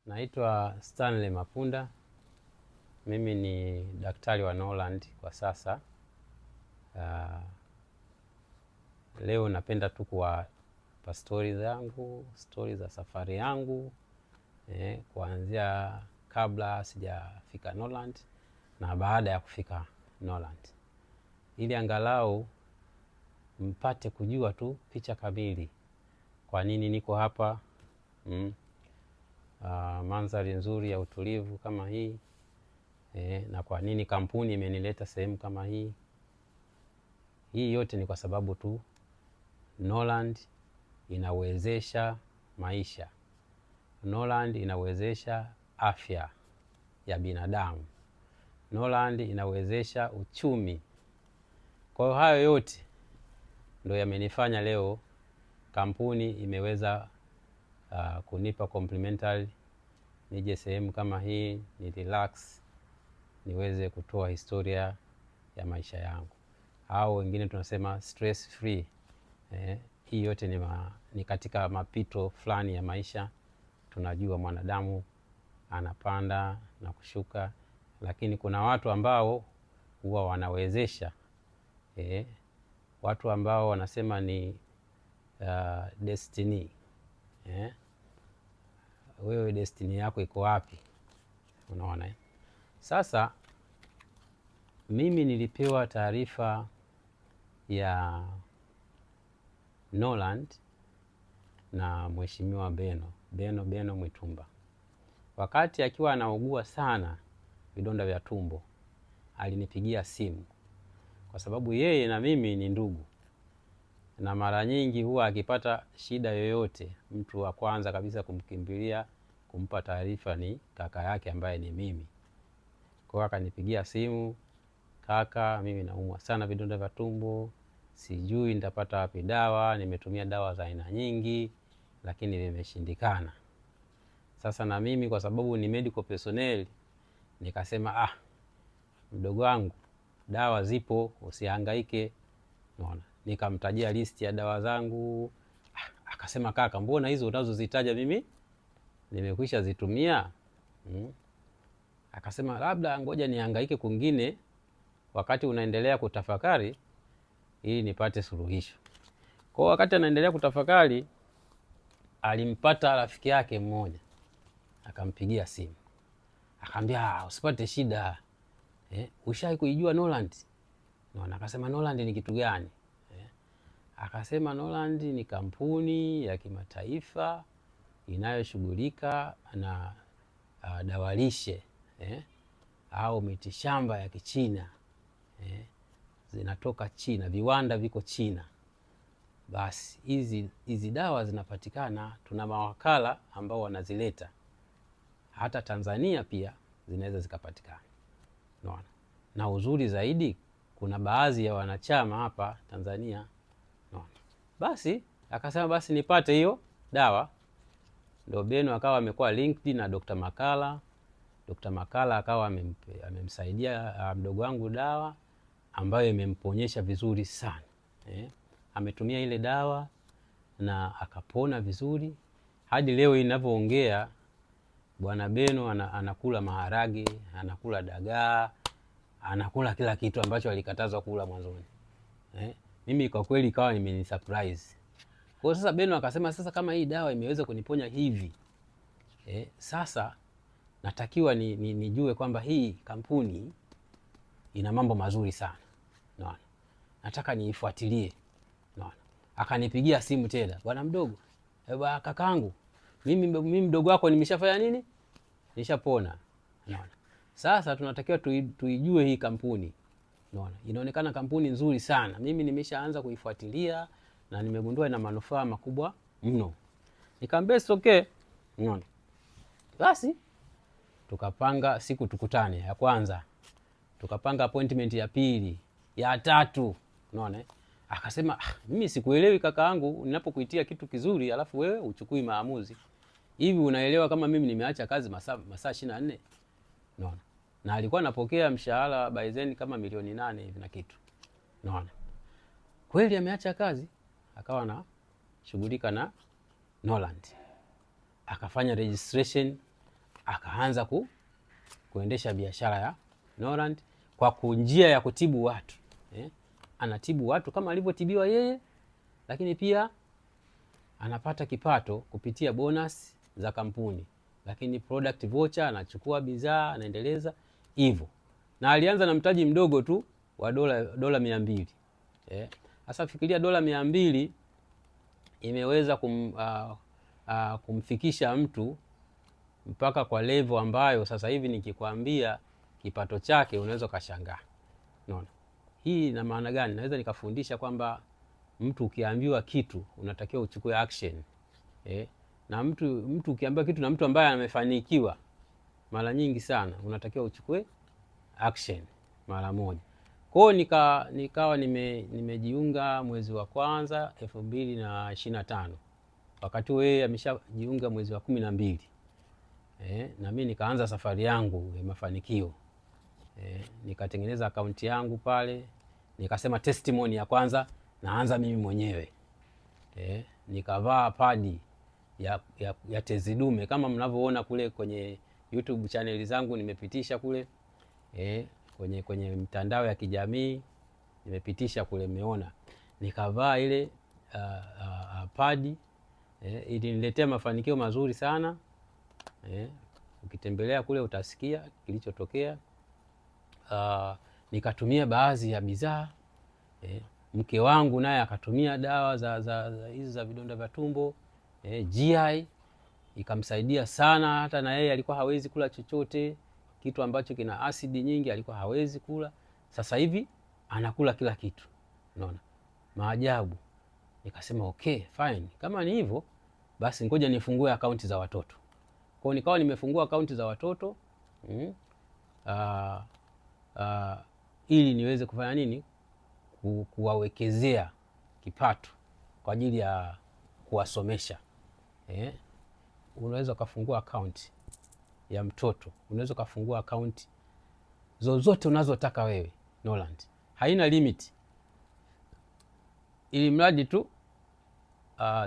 Naitwa Stanley Mapunda. Mimi ni daktari wa Norland kwa sasa. Leo napenda tu kuwapa stori za safari yangu, kuanzia kabla sijafika Norland na baada ya kufika Norland, ili angalau mpate kujua tu picha kamili, kwa nini niko hapa, mandhari nzuri ya utulivu kama hii, na kwa nini kampuni imenileta sehemu kama hii. Hii yote ni kwa sababu tu Norland inawezesha maisha. Norland inawezesha afya ya binadamu. Norland inawezesha uchumi. Kwa hiyo hayo yote ndio yamenifanya leo kampuni imeweza kunipa complimentary nije sehemu kama hii, ni relax, niweze kutoa historia ya maisha yangu, au wengine tunasema stress free. Hii yote ni katika mapito fulani ya maisha. Tunajua mwanadamu anapanda na kushuka, lakini kuna watu ambao huwa wanawezesha, watu ambao wanasema ni destiny. Wewe destiny yako iko wapi? Unaona. Sasa mimi nilipewa taarifa ya Norland na Mheshimiwa Beno Mwitumba. Wakati akiwa anaugua sana vidonda vya tumbo, alinipigia simu kwa sababu yeye na mimi ni ndugu, na mara nyingi huwa akipata shida yoyote, mtu wa kwanza kabisa kumkimbilia kumpa taarifa ni kaka yake ambaye ni mimi. Kwa hiyo akanipigia simu, kaka, mimi naumwa sana vidonda vya tumbo, sijui nitapata wapi dawa, nimetumia dawa za aina nyingi lakini vimeshindikana. Sasa na mimi kwa sababu ni medical personnel nikasema mdogo wangu, dawa zipo, usihangaike. Unaona, nikamtajia listi ya dawa zangu. Akasema, kaka, mbona hizo unazozitaja mimi nimekwisha zitumia? Akasema labda ngoja nihangaike kwingine wakati unaendelea kutafakari ili nipate suluhisho. Kwa wakati anaendelea kutafakari, alimpata rafiki yake mmoja, akampigia simu, akamwambia usipate shida, ushawahi kuijua Norland? Naona. Akasema Norland ni kitu gani? Akasema Norland ni kampuni ya kimataifa inayoshughulika na dawalishe au mitishamba ya Kichina. Zinatoka China, viwanda viko China. Basi hizi dawa zinapatikana, tuna mawakala ambao wanazileta. Hata Tanzania pia zinaweza zikapatikana. Unaona? Na uzuri zaidi, kuna baadhi ya wanachama hapa Tanzania. Unaona? Basi akasema basi nipate hiyo dawa. Ndio Beno akawa amekuwa linked na Dr. Makala. Dr. Makala akawa amemsaidia mdogo wangu dawa ambayo imemponyesha vizuri sana. Ametumia ile dawa na akapona vizuri. Hadi leo ninavyoongea, Bwana Beno anakula maharage, anakula dagaa, anakula kila kitu ambacho alikatazwa kula mwanzoni. Mimi kwa kweli ikawa nimeni surprise. Kwa sasa Beno akasema sasa kama hii dawa imeweza kuniponya hivi, sasa natakiwa nijue kwamba hii kampuni ina mambo mazuri sana. Naona. Nataka niifuatilie. Naona. Akanipigia simu tena, bwana mdogo, kakaangu, mimi mdogo wako nimeshafanya nini? Nishapona. Naona. Sasa tunatakiwa tuijue hii kampuni. Naona. Inaonekana kampuni nzuri sana. Mimi nimeshaanza kuifuatilia na nimegundua ina manufaa makubwa mno. Nikamwambia okay. Naona. Basi tukapanga siku tukutane ya kwanza. Tukapanga appointment ya pili, ya tatu. Unaona? Akasema mimi sikuelewi kakaangu, ninapokuitia kitu kizuri alafu wewe uchukui maamuzi. Hivi unaelewa kama mimi nimeacha kazi masaa 24? Unaona? Na alikuwa anapokea mshahara by then kama milioni 8 hivi na kitu. Unaona? Kweli ameacha kazi, akawa na shughulika na Norland. Akafanya registration, akaanza kuendesha biashara ya Norand kwa njia ya kutibu watu anatibu watu kama alivyotibiwa yeye, lakini pia anapata kipato kupitia bonus za kampuni, lakini product voucher, anachukua bidhaa anaendeleza hivyo. Na alianza na mtaji mdogo tu wa dola 200. Sasa fikiria dola 200 imeweza kumfikisha mtu mpaka kwa level ambayo sasa hivi nikikwambia kipato chake unaweza kashangaa. Unaona? Hii ina maana gani? Naweza nikafundisha kwamba mtu ukiambiwa kitu unatakiwa uchukue action. Na mtu ukiambiwa kitu na mtu ambaye amefanikiwa mara nyingi sana unatakiwa uchukue action mara moja. Kwa hiyo nikawa nimejiunga mwezi wa kwanza 2025. Wakati wewe ameshajiunga mwezi wa 12. Na mimi nikaanza safari yangu ya mafanikio. Nikatengeneza akaunti yangu pale, nikasema testimony ya kwanza naanza mimi mwenyewe. Nikavaa padi ya tezi dume kama mnavyoona kule kwenye YouTube channel zangu nimepitisha kule. Kwenye mitandao ya kijamii nimepitisha kule, mmeona. Nikavaa ile padi ili niletea mafanikio mazuri sana. Ukitembelea kule utasikia kilichotokea. Nikatumia baadhi ya bidhaa. Mke wangu naye akatumia dawa za hizi za vidonda vya tumbo, GI ikamsaidia sana. Hata na yeye alikuwa hawezi kula chochote kitu ambacho kina asidi nyingi, alikuwa hawezi kula. Sasa hivi anakula kila kitu. Unaona? Maajabu. Nikasema okay, fine. Kama ni hivyo basi ngoja nifungue akaunti za watoto. Kwa nikawa nimefungua akaunti za watoto ili niweze kufanya nini? Kuwawekezea kipato kwa ajili ya kuwasomesha. Unaweza ukafungua akaunti ya mtoto, unaweza ukafungua akaunti zozote unazotaka wewe. Norand haina limit, ili mradi tu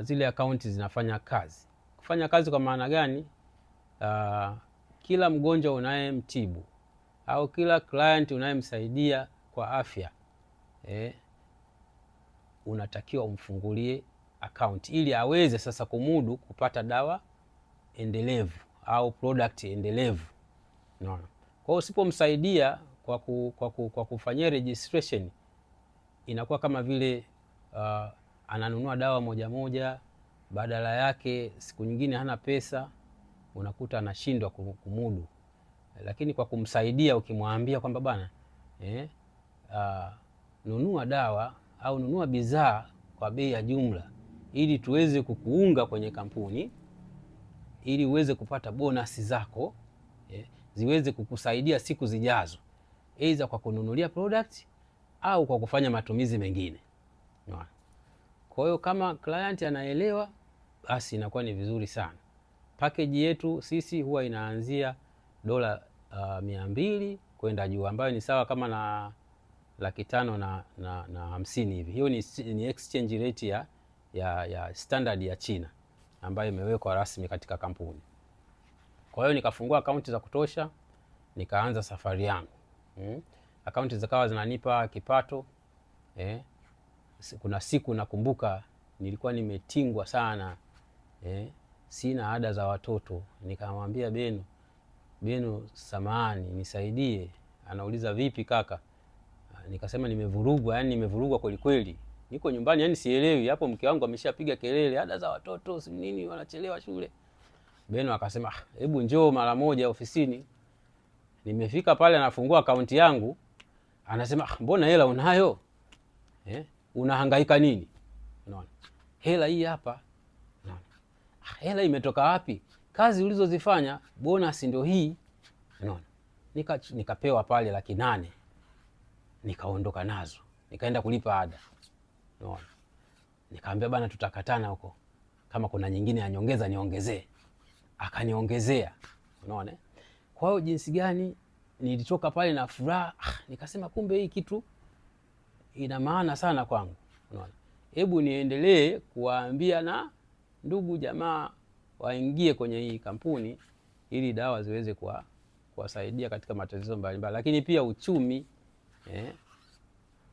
zile akaunti zinafanya kazi. Kufanya kazi kwa maana gani? Kila mgonjwa unayemtibu au kila client unayemsaidia kwa afya unatakiwa umfungulie account ili aweze sasa kumudu kupata dawa endelevu au product endelevu. Unaona? Kwa hiyo usipomsaidia kwa kufanyia registration inakuwa kama vile ananunua dawa moja moja, badala yake siku nyingine hana pesa, unakuta anashindwa kumudu. Lakini kwa kumsaidia, ukimwambia kwamba bana nunua dawa au nunua bidhaa kwa bei ya jumla ili tuweze kukuunga kwenye kampuni, ili uweze kupata bonus zako ziweze kukusaidia siku zijazo, aidha kwa kununulia product au kwa kufanya matumizi mengine. Kwa hiyo kama client anaelewa, basi inakuwa ni vizuri sana. Package yetu sisi huwa inaanzia dola 200 kwenda juu, ambayo ni sawa kama na 550 hivi. Hiyo ni exchange rate ya standard ya China ambayo imewekwa rasmi katika kampuni. Kwa hiyo nikafungua akaunti za kutosha, nikaanza safari yangu. Akaunti zikawa zinanipa kipato. Kuna siku nakumbuka nilikuwa nimetingwa sana. Sina ada za watoto. Nikamwambia Beno, samahani nisaidie. Anauliza vipi kaka? Nikasema nimevurugwa, yani nimevurugwa kweli kweli. Niko nyumbani, yani sielewi. Hapo mke wangu ameshapiga kelele, ada za watoto si nini, wanachelewa shule. Beno akasema hebu njoo mara moja ofisini. Nimefika pale, anafungua akaunti yangu, anasema mbona hela unayo? Unahangaika nini? Unaona? Hela hii hapa. Unaona? Hela imetoka wapi? Kazi ulizozifanya, bonus ndio hii. Unaona? Nikapewa pale 800,000. Nikaondoka nazo. Nikaenda kulipa ada. Unaona? Nikamwambia bana tutakatana huko. Kama kuna nyingine ya nyongeza niongezee. Akaniongezea. Unaona? Kwa hiyo jinsi gani nilitoka pale na furaha, nikasema kumbe hii kitu ina maana sana kwangu. Unaona? Hebu niendelee kuwaambia na ndugu jamaa waingie kwenye hii kampuni ili dawa ziweze kuwasaidia katika matatizo mbalimbali. Lakini pia uchumi,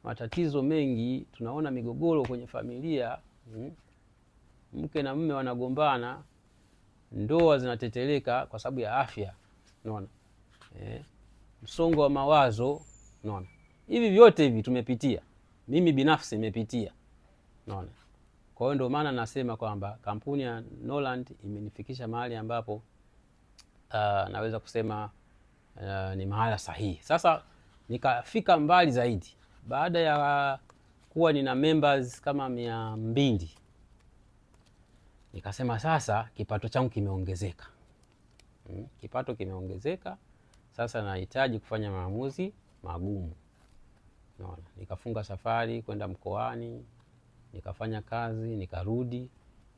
matatizo mengi, tunaona migogoro kwenye familia, mke na mume wanagombana, ndoa zinateteleka kwa sababu ya afya, unaona, msongo wa mawazo, unaona. Hivi vyote hivi tumepitia, mimi binafsi nimepitia, unaona. Kwa hiyo ndio maana nasema kwamba kampuni ya Norland imenifikisha mahali ambapo naweza kusema ni mahala sahihi. Sasa nikafika mbali zaidi baada ya kuwa nina members kama 200. Nikasema sasa kipato changu kimeongezeka. Kipato kimeongezeka, sasa nahitaji kufanya maamuzi magumu. Unaona, nikafunga safari kwenda mkoani, nikafanya kazi, nikarudi,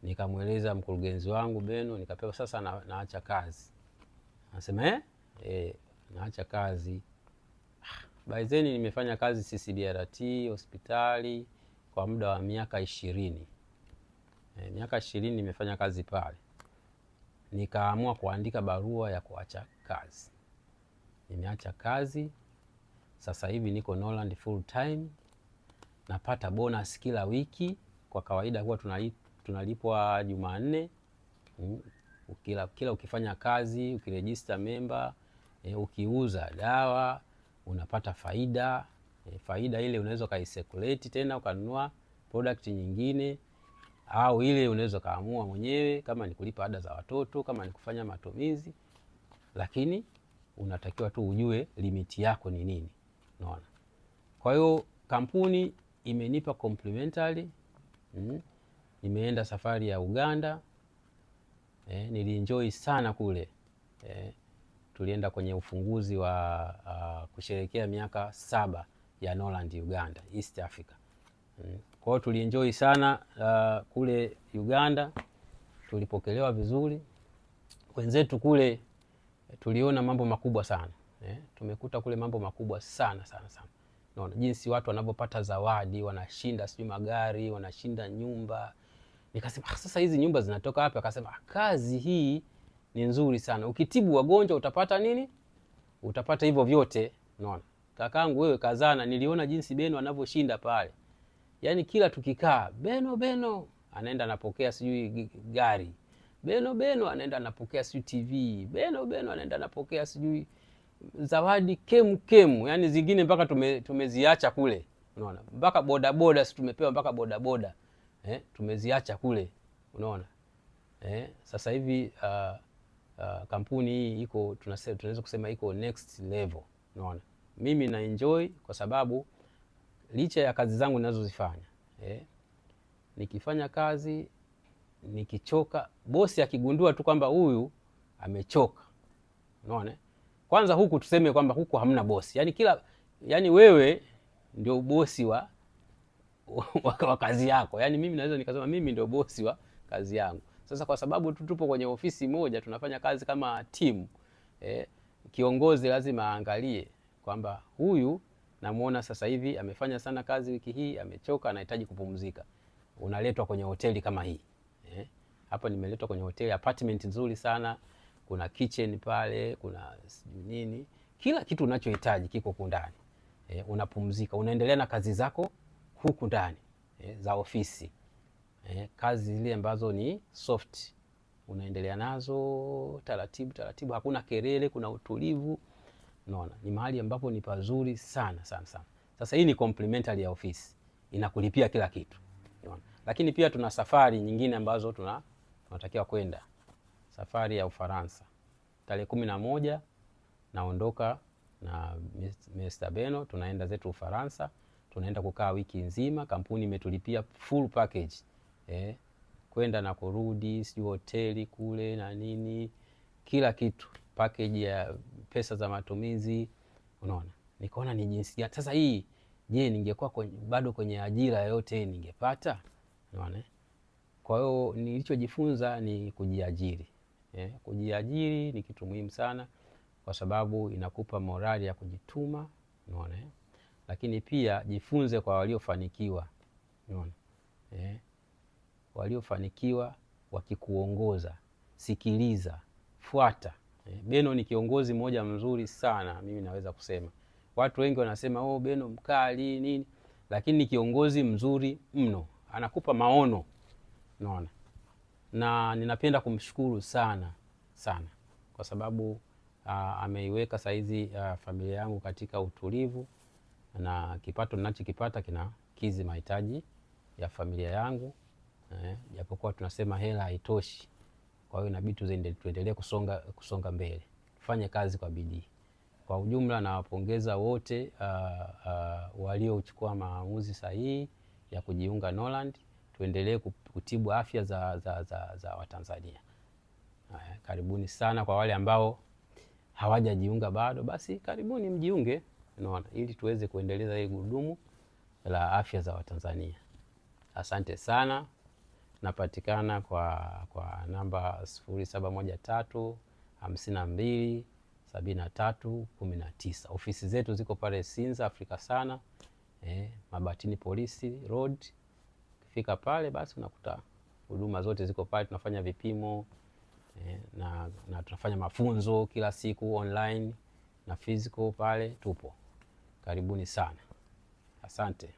nikamweleza mkurugenzi wangu Beno, nikapewa sasa naacha kazi. Anasema naacha kazi. By then nimefanya kazi CCBRT hospitali kwa muda wa miaka 20. Miaka 20 nimefanya kazi pale. Nikaamua kuandika barua ya kuacha kazi. Nimeacha kazi. Sasa hivi niko Norland full time. Napata bonus kila wiki. Kwa kawaida huwa tunalipwa Jumanne. Kila ukifanya kazi, ukiregister member, ukiuza dawa, unapata faida. Faida ile unaweza kaisirculate tena ukanunua product nyingine, au ile unaweza kaamua mwenyewe kama ni kulipa ada za watoto, kama ni kufanya matumizi, lakini unatakiwa tu ujue limiti yako ni nini, unaona. Kwa hiyo kampuni imenipa complimentary. Nimeenda safari ya Uganda, nilienjoy sana kule. Tulienda kwenye ufunguzi wa kusherehekea miaka 7 ya Norland Uganda, East Africa. Kwa hiyo tulienjoy sana kule Uganda, tulipokelewa vizuri. Wenzetu kule tuliona mambo makubwa sana. Tumekuta kule mambo makubwa sana sana sana. Naona jinsi watu wanavyopata zawadi, wanashinda sijui magari, wanashinda nyumba. Nikasema sasa hizi nyumba zinatoka wapi? Akasema kazi hii ni nzuri sana. Ukitibu wagonjwa utapata nini? Utapata hivyo vyote, unaona. Kakaangu wewe kazana, niliona jinsi Beno anavyoshinda pale. Yaani kila tukikaa, Beno anaenda anapokea sijui gari. Beno anaenda anapokea sijui TV. Beno anaenda anapokea sijui zawadi kemu. Yaani zingine mpaka tumeziacha kule, unaona. Mpaka bodaboda si tumepewa mpaka bodaboda. Tumeziacha kule, unaona. Sasa hivi kampuni hii iko tunaweza kusema iko next level, unaona. Mimi na enjoy kwa sababu licha ya kazi zangu ninazozifanya, nikifanya kazi nikichoka, bosi akigundua tu kwamba huyu amechoka, unaona. Kwanza huku tuseme kwamba huku hamna bosi. Yaani wewe ndio bosi wa kazi yako. Yaani mimi naweza nikasema mimi ndio bosi wa kazi yangu. Sasa kwa sababu tupo kwenye ofisi moja, tunafanya kazi kama timu, kiongozi lazima aangalie kwamba huyu namuona sasa hivi amefanya sana kazi wiki hii, amechoka, anahitaji kupumzika. Unaletwa kwenye hoteli kama hii. Hapa nimeletwa kwenye hoteli, apartment nzuri sana, kuna kitchen pale, kuna nini, kila kitu unachohitaji kiko huko ndani. Unapumzika, unaendelea na kazi zako huku ndani za ofisi. Kazi zile ambazo ni soft unaendelea nazo taratibu, hakuna kelele, kuna utulivu, unaona. Ni mahali ambapo ni pazuri sana sana sana. Sasa hii ni complimentary ya ofisi, inakulipia kila kitu, unaona. Lakini pia tuna safari nyingine ambazo tunatakiwa kwenda. Safari ya Ufaransa tarehe 11 naondoka na Mr. Beno, tunaenda zetu Ufaransa. Tunaenda kukaa wiki nzima. Kampuni imetulipia full package, kwenda na kurudi, sijui hoteli kule na nini, kila kitu, package ya pesa za matumizi, unaona. Nikaona ni jinsi gani sasa hii, je, ningekuwa bado kwenye ajira yote ningepata, unaona. Kwa hiyo nilichojifunza ni kujiajiri. Kujiajiri ni kitu muhimu sana kwa sababu inakupa morali ya kujituma, unaona. Lakini pia jifunze kwa waliofanikiwa, unaona. Waliofanikiwa wakikuongoza, sikiliza, fuata, Beno ni kiongozi mmoja mzuri sana, mimi naweza kusema. Watu wengi wanasema Beno mkali nini, lakini ni kiongozi mzuri mno, anakupa maono, unaona. Na ninapenda kumshukuru sana sana kwa sababu ameiweka saizi familia yangu katika utulivu, na kipato ninachokipata kinakidhi mahitaji ya familia yangu, japokuwa tunasema hela haitoshi. Kwa hiyo inabidi tuendelee kusonga mbele, tufanye kazi kwa bidii. Kwa ujumla nawapongeza wote waliochukua maamuzi sahihi ya kujiunga Norland. Tuendelee kutibu afya za Watanzania. Karibuni sana. Kwa wale ambao hawajajiunga bado, basi karibuni mjiunge, unaona, ili tuweze kuendeleza hili gurudumu la afya za Watanzania. Asante sana. Napatikana kwa namba 0713527319. Ofisi zetu ziko pale Sinza Afrika Sana, Mabatini Polisi Road. Ukifika pale basi unakuta huduma zote ziko pale. Tunafanya vipimo na tunafanya mafunzo kila siku online na physical pale tupo. Karibuni sana. Asante.